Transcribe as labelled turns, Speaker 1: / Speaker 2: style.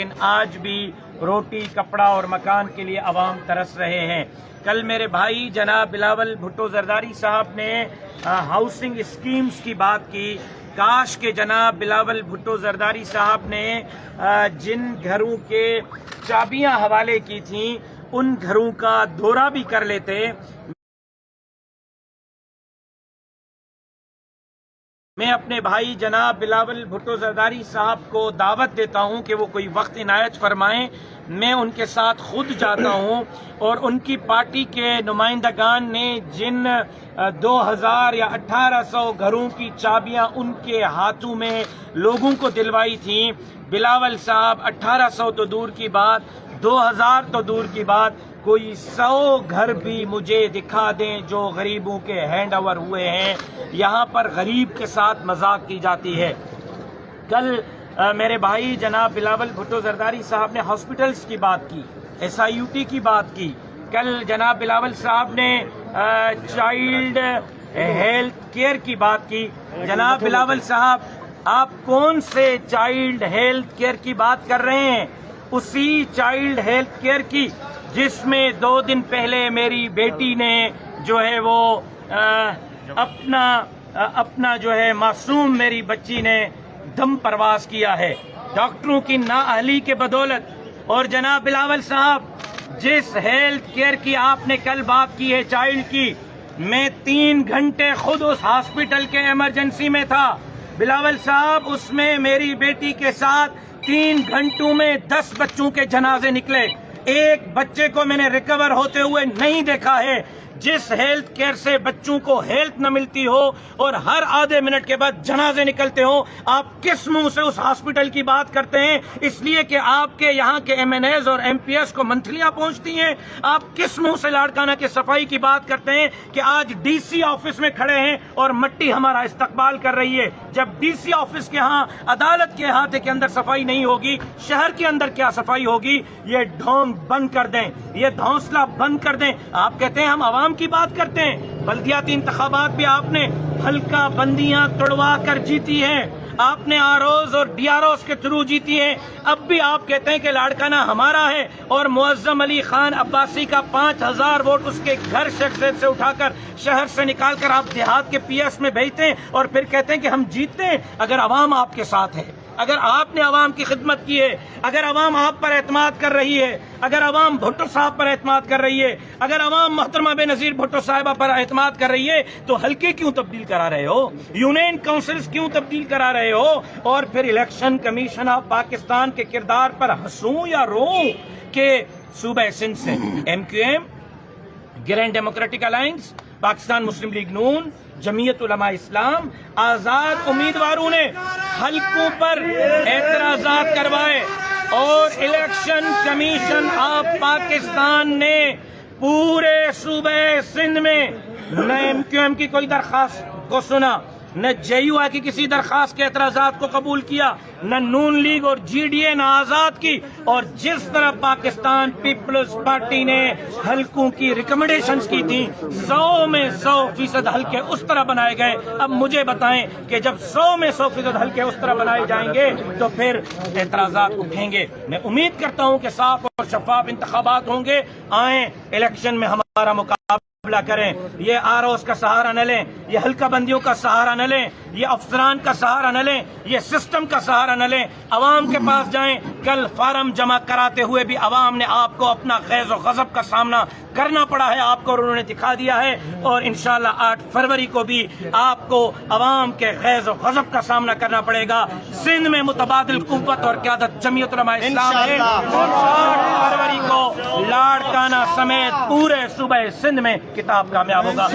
Speaker 1: لیکن آج بھی روٹی کپڑا اور مکان کے لیے عوام ترس رہے ہیں۔ کل میرے بھائی جناب بلاول بھٹو زرداری صاحب نے ہاؤسنگ اسکیمز کی بات کی۔ کاش کہ جناب بلاول بھٹو زرداری صاحب نے جن گھروں کے چابیاں حوالے کی تھیں ان گھروں کا دورہ بھی کر لیتے۔ میں اپنے بھائی جناب بلاول بھٹو زرداری صاحب کو دعوت دیتا ہوں کہ وہ کوئی وقت عنایت فرمائیں، میں ان کے ساتھ خود جاتا ہوں، اور ان کی پارٹی کے نمائندگان نے جن 2000 یا 1800 گھروں کی چابیاں ان کے ہاتھوں میں لوگوں کو دلوائی تھیں، بلاول صاحب 1800 تو دور کی بات، 2000 تو دور کی بات، کوئی 100 گھر بھی مجھے دکھا دیں جو غریبوں کے ہینڈ اوور ہوئے ہیں۔ یہاں پر غریب کے ساتھ مذاق کی جاتی ہے۔ کل میرے بھائی جناب بلاول بھٹو زرداری صاحب نے ہاسپٹلز کی بات کی، SIUT کی بات کی۔ کل جناب بلاول صاحب نے چائلڈ ہیلتھ کیئر کی بات کی۔ جناب بلاول صاحب، آپ کون سے چائلڈ ہیلتھ کیئر کی بات کر رہے ہیں؟ اسی چائلڈ ہیلتھ کیئر کی جس میں 2 دن پہلے میری بیٹی نے جو ہے وہ اپنا جو ہے معصوم میری بچی نے دم پرواز کیا ہے ڈاکٹروں کی نااہلی کے بدولت۔ اور جناب بلاول صاحب، جس ہیلتھ کیئر کی آپ نے کل بات کی ہے چائلڈ کی، میں 3 گھنٹے خود اس ہاسپٹل کے ایمرجنسی میں تھا۔ بلاول صاحب، اس میں میری بیٹی کے ساتھ 3 گھنٹوں میں 10 بچوں کے جنازے نکلے، ایک بچے کو میں نے ریکور ہوتے ہوئے نہیں دیکھا ہے۔ جس ہیلتھ کیئر سے بچوں کو ہیلتھ نہ ملتی ہو اور ہر آدھے منٹ کے بعد جنازے نکلتے ہوں، آپ کس منہ سے اس ہاسپٹل کی بات کرتے ہیں؟ اس لیے کہ آپ کے یہاں کے MNAs اور MPs کو منتھلیاں پہنچتی ہیں۔ آپ کس منہ سے لاڑکانہ کے صفائی کی بات کرتے ہیں کہ آج DC آفس میں کھڑے ہیں اور مٹی ہمارا استقبال کر رہی ہے؟ جب DC آفس کے ہاں، عدالت کے احاطے کے اندر صفائی نہیں ہوگی، شہر کے اندر کیا صفائی ہوگی؟ یہ ڈھونگ بند کر دیں، یہ دھونسلہ بند کر دیں۔ آپ کہتے ہیں ہم عوام کی بات کرتے ہیں، بلدیاتی انتخابات بھی آپ نے حلقہ بندیاں توڑوا کر جیتی ہیں، آپ نے ROs اور DROs کے تھرو جیتی ہیں۔ اب بھی آپ کہتے ہیں کہ لاڑکانہ ہمارا ہے، اور معظم علی خان عباسی کا 5000 ووٹ اس کے گھر شخصیت سے اٹھا کر شہر سے نکال کر آپ دیہات کے PS میں بھیجتے ہیں، اور پھر کہتے ہیں کہ ہم جیتتے ہیں۔ اگر عوام آپ کے ساتھ ہے، اگر آپ نے عوام کی خدمت کی ہے، اگر عوام آپ پر اعتماد کر رہی ہے، اگر عوام بھٹو صاحب پر اعتماد کر رہی ہے، اگر عوام محترمہ بے نظیر بھٹو صاحبہ پر اعتماد کر رہی ہے، تو حلقے کیوں تبدیل کرا رہے ہو؟ یونین کونسلز کیوں تبدیل کرا رہے ہو؟ اور پھر الیکشن کمیشن آف پاکستان کے کردار پر ہنسوں یا روں کہ صوبہ سندھ سے MQM، Grand Democratic Alliance, Pakistan Muslim League نون، جمعیت علماء اسلام، آزاد امیدواروں نے حلقوں پر اعتراضات کروائے، اور الیکشن کمیشن آف پاکستان نے پورے صوبہ سندھ میں نہ MQM کی کوئی درخواست کو سنا، نہ JUI کی کسی درخواست کے اعتراضات کو قبول کیا، نہ نون لیگ اور GDA نہ آزاد کی۔ اور جس طرح پاکستان پیپلز پارٹی نے حلقوں کی ریکمنڈیشنز کی تھی، 100 میں 100% حلقے اس طرح بنائے گئے۔ اب مجھے بتائیں کہ جب 100 میں 100% حلقے اس طرح بنائے جائیں گے تو پھر اعتراضات اٹھیں گے۔ میں امید کرتا ہوں کہ صاف اور شفاف انتخابات ہوں گے، آئیں الیکشن میں ہمارا مقابلہ کریں، یہ ROs کا سہارا نہ لیں، یہ حلقہ بندیوں کا سہارا نہ لیں، یہ افسران کا سہارا نہ لیں، یہ سسٹم کا سہارا نہ لیں، عوام کے پاس جائیں۔ کل فارم جمع کراتے ہوئے بھی عوام نے آپ کو اپنا غیظ و غضب کا سامنا کرنا پڑا ہے، آپ کو اور انہوں نے دکھا دیا ہے، اور انشاءاللہ 8 فروری کو بھی آپ کو عوام کے غیظ و غضب کا سامنا کرنا پڑے گا۔ سندھ میں متبادل قوت اور قیادت جمعیت علماء اسلام ہے، اور 8 فروری کو لاڑکانہ سمیت پورے صوبہ سندھ میں کتاب کامیاب ہوگا۔